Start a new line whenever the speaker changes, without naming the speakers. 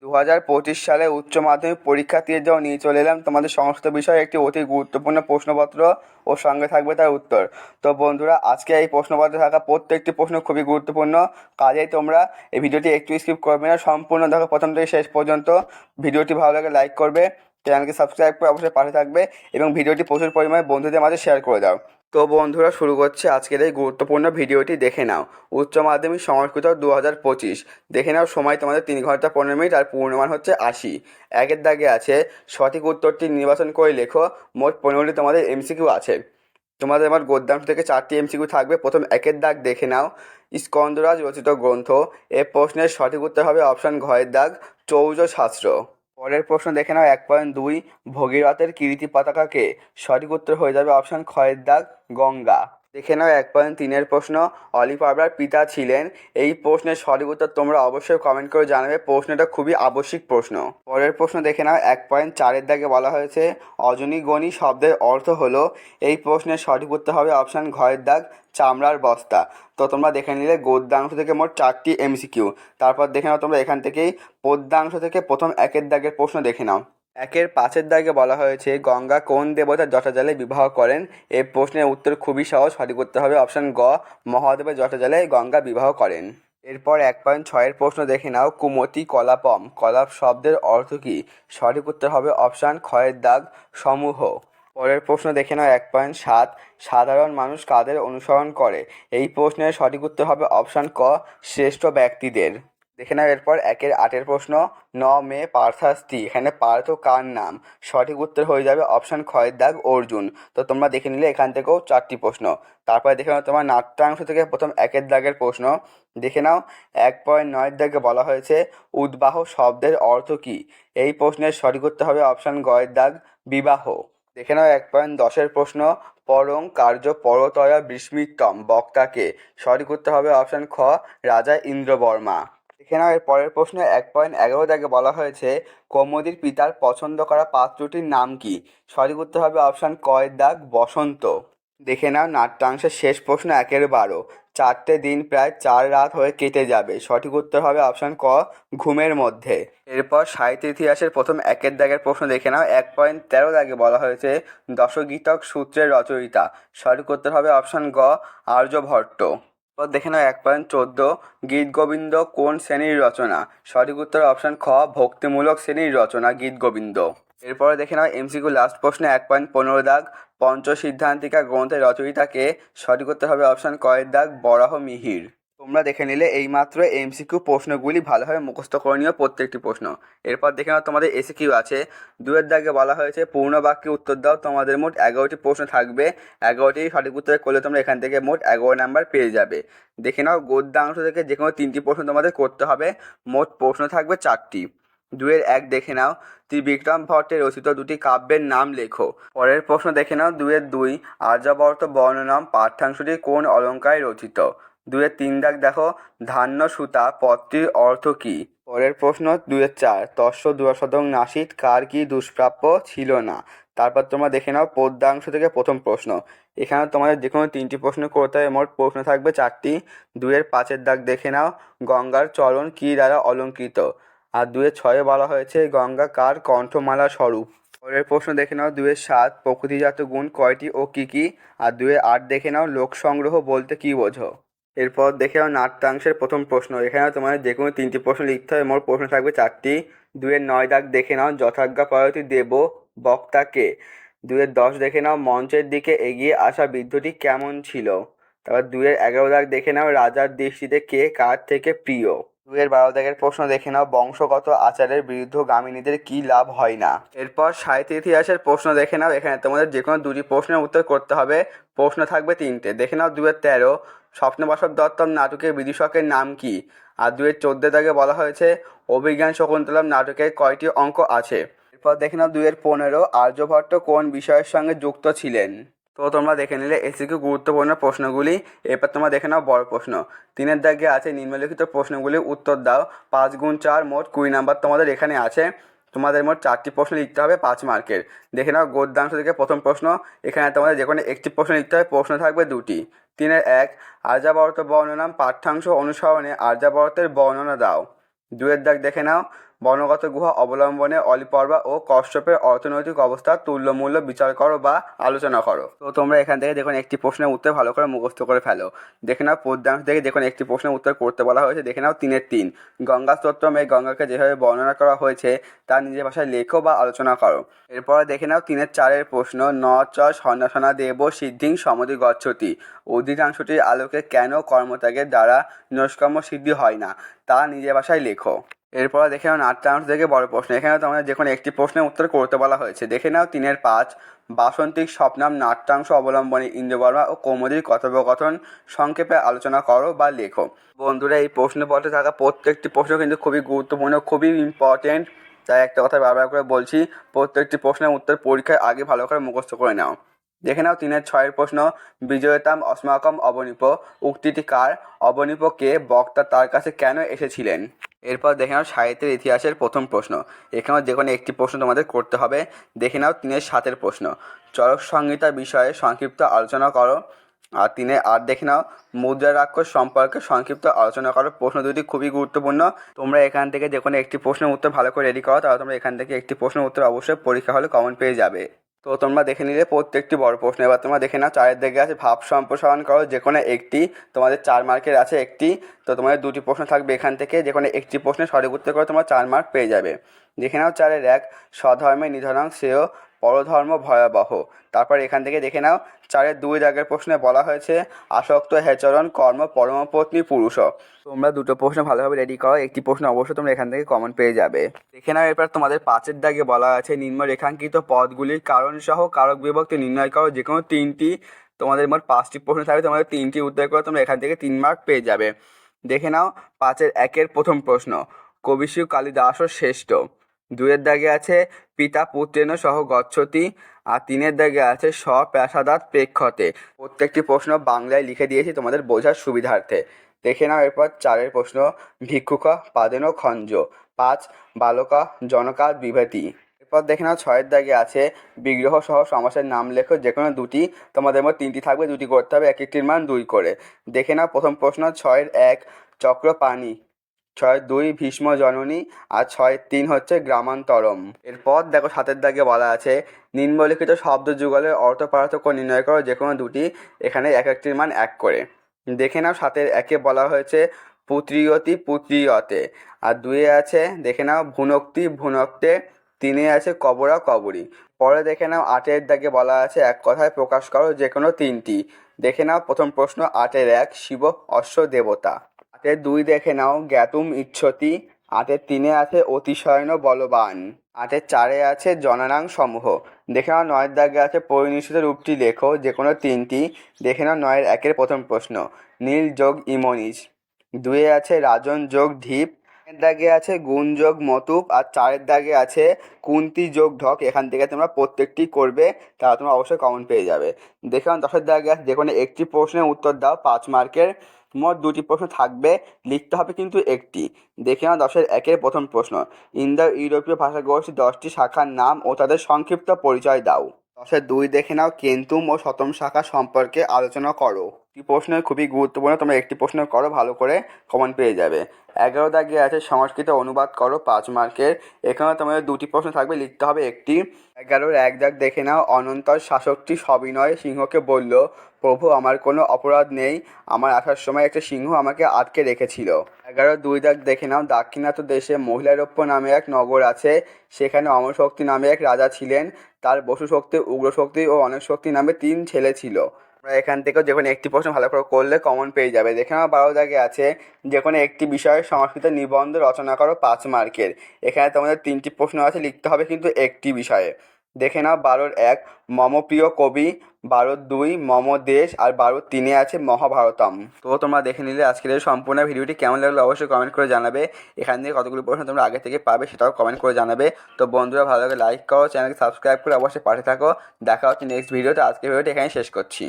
2025 সালে উচ্চ মাধ্যমিক পরীক্ষা দিয়ে যাও নিয়ে চলে এলাম তোমাদের সংস্কৃত বিষয়ে একটি অতি গুরুত্বপূর্ণ প্রশ্নপত্র ও সঙ্গে থাকবে তার উত্তর। তো বন্ধুরা, আজকে এই প্রশ্নপত্রে থাকা প্রত্যেকটি প্রশ্ন খুবই গুরুত্বপূর্ণ, কাজেই তোমরা এই ভিডিওটি একটু স্কিপ করবে না, সম্পূর্ণ দেখো প্রথম থেকে শেষ পর্যন্ত। ভিডিওটি ভালো লাগে লাইক করবে, চ্যানেলকে সাবস্ক্রাইব করে অবশ্যই পাশে থাকবে এবং ভিডিওটি প্রচুর পরিমাণে বন্ধুদের মাঝে শেয়ার করে দাও। তো বন্ধুরা, শুরু করছে আজকের এই গুরুত্বপূর্ণ ভিডিওটি। দেখে নাও উচ্চ মাধ্যমিক সংস্কৃত 2025। দেখে নাও, সময় তোমাদের 3 ঘন্টা 15 মিনিট আর পূর্ণমান হচ্ছে 80। একের দাগে আছে সঠিক উত্তরটি নির্বাচন করে লেখো। মোট 15টি তোমাদের এমসিকিউ আছে। তোমাদের আমার গদ্যাংশ থেকে 4টি এমসিকিউ থাকবে। প্রথম একের দাগ দেখে নাও, স্কন্দরাজ রচিত গ্রন্থ। এ প্রশ্নের সঠিক উত্তর হবে অপশান ঘয়ের দাগ চৌর্য শাস্ত্র। পরের প্রশ্ন দেখে নাও 1.2, ভগীরথের কীর্তি পতাকাকে। সঠিক উত্তর হয়ে যাবে অপশান ক্ষয়ের দাগ গঙ্গা। দেখে নাও 1.3-এর প্রশ্ন, অলিভারবার পিতা ছিলেন। এই প্রশ্নের সঠিক উত্তর তোমরা অবশ্যই কমেন্ট করে জানাবে, প্রশ্নটা খুবই আবশ্যিক প্রশ্ন। পরের প্রশ্ন দেখে নাও 1.4-এর দাগে বলা হয়েছে অজনী গণি শব্দের অর্থ হলো। এই প্রশ্নের সঠিক উত্তর হবে অপশান ঘয়ের দাগ চামড়ার বস্তা। তো তোমরা দেখে নিলে গদ্যাংশ থেকে মোট 4টি এমসিকিউ। তারপর দেখে নাও তোমরা এখান থেকেই পদ্যাংশ থেকে প্রথম একের দাগের প্রশ্ন দেখে নাও। 1.5-এর দাগে বলা হয়েছে গঙ্গা কোন দেবতার জটাজলে বিবাহ করেন। এই প্রশ্নের উত্তর খুবই সহজ, সঠিক উত্তর হবে অপশান গ, মহাদেবের জটাজলে গঙ্গা বিবাহ করেন। এরপর 1.6-এর প্রশ্ন দেখে নাও, কুমতি কলাপম, কলাপ শব্দের অর্থ কী। সঠিক উত্তর হবে অপশান ক্ষয়ের দাগ সমূহ। পরের প্রশ্ন দেখে নাও 1.7, সাধারণ মানুষ কাদের অনুসরণ করে। এই প্রশ্নের সঠিক উত্তর হবে অপশান ক, শ্রেষ্ঠ ব্যক্তিদের। দেখে নাও এরপর 1.8-এর প্রশ্ন, ন মে পার্থাস্তি, এখানে পার্থ কার নাম। সঠিক উত্তর হয়ে যাবে অপশান ক্ষয়ের দাগ অর্জুন। তো তোমরা দেখে নিলে এখান থেকেও 4টি প্রশ্ন। তারপরে দেখে নাও তোমার নাট্যাংশ থেকে প্রথম একের দাগের প্রশ্ন দেখে নাও। 1.9-এর দাগে বলা হয়েছে উদ্বাহ শব্দের অর্থ কী। এই প্রশ্নের সঠিক উত্তর হবে অপশান গয়ের দাগ বিবাহ। দেখে নাও 1.10-এর প্রশ্ন, পরং কার্য পরতয়া বিস্মৃতম বক্তাকে। সঠিক উত্তর হবে অপশান খ, রাজা ইন্দ্রবর্মা। দেখে নাও এর পরের প্রশ্ন 1.11 দাগে বলা হয়েছে কৌমুদীর পিতার পছন্দ করা পাত্রটির নাম কি। সঠিক উত্তর হবে অপশান ক এর দাগ বসন্ত। দেখে নাও নাট্যাংশের শেষ প্রশ্ন 1.12, 4টে দিন প্রায় 4 রাত হয়ে কেটে যাবে। সঠিক উত্তর হবে অপশান ক, ঘুমের মধ্যে। এরপর সাহিত্য ইতিহাসের প্রথম একের দাগের প্রশ্ন দেখে নাও। 1.13 দাগে বলা হয়েছে দশগীতক সূত্রের রচয়িতা। সঠিক উত্তর হবে অপশান গ, আর্যভট্ট। এরপর দেখে নাও 1.14, গীতগোবিন্দ কোন শ্রেণীর রচনা। সঠিক উত্তর অপশান খ, ভক্তিমূলক শ্রেণীর রচনা গীতগোবিন্দ। এরপরে দেখে নাও এমসিকিউ লাস্ট প্রশ্ন 1.15 দাগ, পঞ্চসিদ্ধান্তিকা গ্রন্থের রচয়িতাকে। সঠিক উত্তর হবে অপশান ক এর দাগ বরাহ মিহির। তোমরা দেখে নিলে এইমাত্র এমসিকিউ প্রশ্নগুলি ভালোভাবে মুখস্থ করে নিও প্রত্যেকটি প্রশ্ন। এরপর দেখে নাও তোমাদের এসিকিউ আছে। 2-এর দাগে বলা হয়েছে পূর্ণ বাক্যে উত্তর দাও। তোমাদের মোট 11টি প্রশ্ন থাকবে। 11টি সঠিক উত্তর করলে তোমরা এখান থেকে মোট 11 নাম্বার পেয়ে যাবে। দেখে নাও গদ্যাংশ থেকে যে কোনো 3টি প্রশ্ন তোমাদের করতে হবে। মোট প্রশ্ন থাকবে 4টি। 2-এর 1 দেখে নাও, ত্রিবিক্রম ভট্টের রচিত 2টি কাব্যের নাম লেখো। পরের প্রশ্ন দেখে নাও 2-এর 2, আর্যাবর্ত বর্ণনাম পাঠ্যাংশটি কোন অলঙ্কারে রচিত। 2-এর 3 দাগ দেখো, ধান্য সুতা পদটির অর্থ কী। পরের প্রশ্ন 2-এর 4, তস্য দুরাসদং নাসিত, কার কি দুষ্প্রাপ্য ছিল না। তারপর তোমরা দেখে নাও পদ্যাংশ থেকে প্রথম প্রশ্ন। এখানে তোমাদের যে কোনো 3টি প্রশ্ন করতে হবে, মোট প্রশ্ন থাকবে 4টি। 2-এর 5-এর দাগ দেখে নাও, গঙ্গার চরণ কী দ্বারা অলঙ্কৃত। আর 2-এর 6-এ বলা হয়েছে গঙ্গা কার কণ্ঠমালা স্বরূপ। পরের প্রশ্ন দেখে নাও 2-এর 7, প্রকৃতিজাত গুণ কয়টি ও কী কী। আর 2-এর 8 দেখে নাও, লোকসংগ্রহ বলতে কী বোঝো। এরপর দেখে নাও নাট্যাংশের প্রথম প্রশ্ন। এখানে তোমাদের যে কোনো 3টি প্রশ্ন লিখতে হবে, মোট প্রশ্ন থাকবে 4টি। 2-এর 9 দাগ দেখে নাও, যথাজ্ঞা পার্বতী দেব বক্তাকে। 2-এর 10 দেখে নাও, মঞ্চের দিকে এগিয়ে আসা বৃদ্ধটি কেমন ছিল। তারপর 2-এর 11 দাগ দেখে নাও, রাজার দৃষ্টিতে কে কার থেকে প্রিয়। 2-এর 12 দাগের প্রশ্ন দেখে নাও, বংশগত আচারের বিরুদ্ধগামিনীদের কী লাভ হয় না। এরপর সাহিত্য ইতিহাসের প্রশ্ন দেখে নাও। এখানে তোমাদের যে কোনো 2টি প্রশ্নের উত্তর করতে হবে। প্রশ্ন থাকবে 3টে। দেখে নাও 2-এর 13, স্বপ্নবাসব দত্তম নাটকের বিদূষকের নাম কি। আর 2-এর 14 দাগে বলা হয়েছে অভিজ্ঞান শকুন্তলম নাটকের কয়টি অঙ্ক আছে। এরপর দেখে নাও 2-এর 15, আর্যভট্ট কোন বিষয়ের সঙ্গে যুক্ত ছিলেন। তো তোমরা দেখে নিলে এসিকিউ গুরুত্বপূর্ণ প্রশ্নগুলি। এরপর তোমরা দেখে নাও বড় প্রশ্ন। 3-এর দাগে আছে নিম্নলিখিত প্রশ্নগুলির উত্তর দাও। 5 গুণ 4 মোট 20 নাম্বার তোমাদের এখানে আছে। তোমাদের মোট 4টি প্রশ্ন লিখতে হবে 5 মার্কের। দেখে নাও গদ্যাংশ থেকে প্রথম প্রশ্ন। এখানে তোমাদের যে কোনো একটি প্রশ্ন লিখতে হবে, প্রশ্ন থাকবে 2টি। 3-এর 1, আর্যাবর্ত বর্ণনাম পাঠ্যাংশ অনুসরণে আর্যাবর্তের বর্ণনা দাও। 2-এর দাগ দেখে নাও, বর্ণগত গুহা অবলম্বনে অলিপর্বা ও কশ্যপের অর্থনৈতিক অবস্থার তুল্যমূল্য বিচার করো বা আলোচনা করো। তো তোমরা এখান থেকে দেখুন একটি প্রশ্নের উত্তর ভালো করে মুখস্থ করে ফেলো। দেখে নাও পদ্যাংশ থেকে দেখুন একটি প্রশ্নের উত্তর করতে বলা হয়েছে। দেখে নাও 3-3 গঙ্গা স্তোত্রম, এই গঙ্গাকে যেভাবে বর্ণনা করা হয়েছে তা নিজের ভাষায় লেখো বা আলোচনা করো। এরপর দেখে নাও 3-4 প্রশ্ন, ন চ সন্ন্যাসনা দেব সিদ্ধিং সমধি গচ্ছতি, অধিকাংশটির আলোকে কেন কর্মত্যাগের দ্বারা নিষ্কর্ম সিদ্ধি হয় না তা নিজের ভাষায় লেখো। এরপর দেখে নাও নাট্যাংশ থেকে বড় প্রশ্ন। এখানে তোমাদের যে কোনো একটি প্রশ্নের উত্তর করতে বলা হয়েছে। দেখে নাও 3-5 বাসন্তিক স্বপ্নাম নাট্যাংশ অবলম্বনে ইন্দ্রবর্মা ও কৌমুদীর কথোপকথন সংক্ষেপে আলোচনা করো বা লেখো। বন্ধুরা, এই প্রশ্নপত্রে থাকা প্রত্যেকটি প্রশ্ন কিন্তু খুবই গুরুত্বপূর্ণ, খুবই ইম্পর্টেন্ট। তাই একটা কথা বারবার করে বলছি, প্রত্যেকটি প্রশ্নের উত্তর পরীক্ষায় আগে ভালো করে মুখস্থ করে নাও। দেখে নাও 3-6 প্রশ্ন, বিজয়তাম অস্মাকম অবনীপ, উক্তিটি কার, অবনীপ কে, বক্তা তার কাছে কেন এসেছিলেন। এরপর দেখে নাও সাহিত্যের ইতিহাসের প্রথম প্রশ্ন। এখানেও যে কোনো একটি প্রশ্ন তোমাদের করতে হবে। দেখে নাও 3-7 প্রশ্ন, চরক সংহিতা বিষয়ে সংক্ষিপ্ত আলোচনা করো। আর 3-8 দেখে নাও মুদ্রা রাক্ষস সম্পর্কে সংক্ষিপ্ত আলোচনা করো। প্রশ্ন দুটি খুবই গুরুত্বপূর্ণ। তোমরা এখান থেকে যে কোনো একটি প্রশ্নের উত্তর ভালো করে রেডি করো, তাহলে তোমরা এখান থেকে একটি প্রশ্নের উত্তর অবশ্যই পরীক্ষা হলে কমন পেয়ে যাবে। তো তোমরা দেখে নিলে প্রত্যেকটি বড় প্রশ্ন। এবার তোমরা দেখে নাও 4 দিকে আছে ভাব সম্প্রসারণ করো, যে কোনো একটি, তোমাদের 4 মার্কের আছে একটি। তো তোমাদের দুটি প্রশ্ন থাকবে এখান থেকে, যে কোনো একটি প্রশ্নের সঠিক উত্তর করে তোমরা 4 মার্ক পেয়ে যাবে। দেখে নাও 4-1 স্বধর্মে নিধনং শ্রেয় পরধর্ম ভয়াবহ। তারপর এখান থেকে দেখে নাও 4-2 প্রশ্নে বলা হয়েছে আসক্ত হেচরণ কর্ম পরমপত্নী পুরুষ। তোমরা দুটো প্রশ্ন ভালোভাবে রেডি করো, একটি প্রশ্ন অবশ্যই তোমরা এখান থেকে কমন পেয়ে যাবে। দেখে নাও এরপর তোমাদের 5 দাগে বলা আছে নিম্ন রেখাঙ্কিত পদগুলির কারণ সহ কারক বিভক্তি নির্ণয় করো। যে কোনো 3টি, তোমাদের মোট 5টি প্রশ্ন থাকবে, তোমাদের 3টি উত্তর করে তোমরা এখান থেকে 3 মার্ক পেয়ে যাবে। দেখে নাও 5-1 প্রথম প্রশ্ন, কবিশু কালিদাস শ্রেষ্ঠ। 2 দাগে আছে পিতা পুত্রেণ সহ গচ্ছতি। আর 3 দাগে আছে স্বপ্রাসাদাৎ প্রেক্ষতে। প্রত্যেকটি প্রশ্ন বাংলায় লিখে দিয়েছি তোমাদের বোঝার সুবিধার্থে। দেখে নাও এরপর 4 প্রশ্ন, ভিক্ষুক পাদেন খঞ্জ। 5 বালকা জনকাৎ বিভেতি। এরপর দেখে নাও 6 দাগে আছে বিগ্রহ সহ সমাসের নাম লেখো। যে কোনো দুটি, তোমাদের মোট 3টি থাকবে, দুটি করতে হবে, এক একটির মান 2 করে। দেখে নাও প্রথম প্রশ্ন 6-1 চক্রপাণি, 6-2 ভীষ্ম জননী, আর 6-3 হচ্ছে গ্রামান্তরম। এরপর দেখো 7 দাগে বলা আছে নিম্নলিখিত শব্দ যুগলের অর্থ পার্থক্য নির্ণয় করো। যে কোনো দুটি, এখানে এক একটির মান 1 করে। দেখে নাও 7-1 বলা হয়েছে পুত্রিয়তি পুত্রিয়তে। আর 2 আছে দেখে নাও ভুনক্তি ভুনক্তে। 3 আছে কবরা কবরী। পরে দেখে নাও 8 দাগে বলা আছে এক কথায় প্রকাশ করো যে কোনো 3টি। দেখে নাও প্রথম প্রশ্ন 8-1 শিব অশ্ব দেবতা। 8-2 দেখে নাও জ্ঞাতুম ইচ্ছতি। 8-3 আছে অতিশয়ন বলবান। 8-4 আছে জননাং সমূহ। দেখে নাও 9 দাগে আছে পরিনিষ্ঠিত রূপটি লেখো। যে কোনো 3টি। দেখে নাও 9-1 প্রথম প্রশ্ন নীল যোগ ইমনিজ। 2 আছে রাজন যোগ ঢিপ। 3 দাগে আছে গুণ যোগ মতুপ। আর 4 দাগে আছে কুন্তি যোগ ঢক। এখান থেকে তোমরা প্রত্যেকটি করবে, তাহলে তোমরা অবশ্যই কমন পেয়ে যাবে। দেখে নাও 10 দাগে আছে যে কোনো একটি প্রশ্নের উত্তর দাও 5 মার্কের। মোট 2টি প্রশ্ন থাকবে, লিখতে হবে কিন্তু একটি। দেখে নাও 10-1 প্রথম প্রশ্ন ইন্দো ইউরোপীয় ভাষাগোষ্ঠী 10টি শাখার নাম ও তাদের সংক্ষিপ্ত পরিচয় দাও। 10-2 দেখে নাও কেন্তুম ও শতম শাখা সম্পর্কে আলোচনা করো। একটি প্রশ্ন খুবই গুরুত্বপূর্ণ, তোমরা একটি প্রশ্ন করো, ভালো করে কমন পেয়ে যাবে। 11 দাগে আছে সংস্কৃত অনুবাদ করো 5 মার্কের। এখানে তোমাদের 2টি প্রশ্ন থাকবে, লিখতে হবে একটি। 11-1 দাগ দেখে নাও অনন্তর শাসকটি সবিনয়ে সিংহকে বলল প্রভু আমার কোনো অপরাধ নেই, আমার আসার সময় একটা সিংহ আমাকে আটকে রেখেছিল। 11-2 দাগ দেখে নাও দাক্ষিণাত্য দেশে মহিলারোপ্য নামে এক নগর আছে, সেখানে অমরশক্তি নামে এক রাজা ছিলেন, তার বসুশক্তি উগ্রশক্তি ও অনেক শক্তি নামে 3 ছেলে ছিল। আমরা এখান থেকেও যে কোনো একটি প্রশ্ন ভালো করে করলে কমন পেয়ে যাবে। দেখে নাও 12 দাগে আছে যে কোনো একটি বিষয়ে সংস্কৃত নিবন্ধ রচনা করো 5 মার্কের। এখানে তোমাদের 3টি প্রশ্ন আছে, লিখতে হবে কিন্তু একটি বিষয়ে। দেখে নাও 12-1 মম প্রিয় কবি। 12-2 মম দেশ। আর 12-3 আছে মহাভারতম। তো তোমরা দেখে নিলে আজকের এই সম্পূর্ণ ভিডিওটি কেমন লাগলো অবশ্যই কমেন্ট করে জানাবে। এখান থেকে কতগুলো প্রশ্ন তোমরা আগে থেকে পাবে সেটাও কমেন্ট করে জানাবে। তো বন্ধুরা ভালো লাগে লাইক করো, চ্যানেলকে সাবস্ক্রাইব করে অবশ্যই পাশে থাকো। দেখা হচ্ছে নেক্সট ভিডিওতে। আজকের ভিডিওটি এখানে শেষ করছি।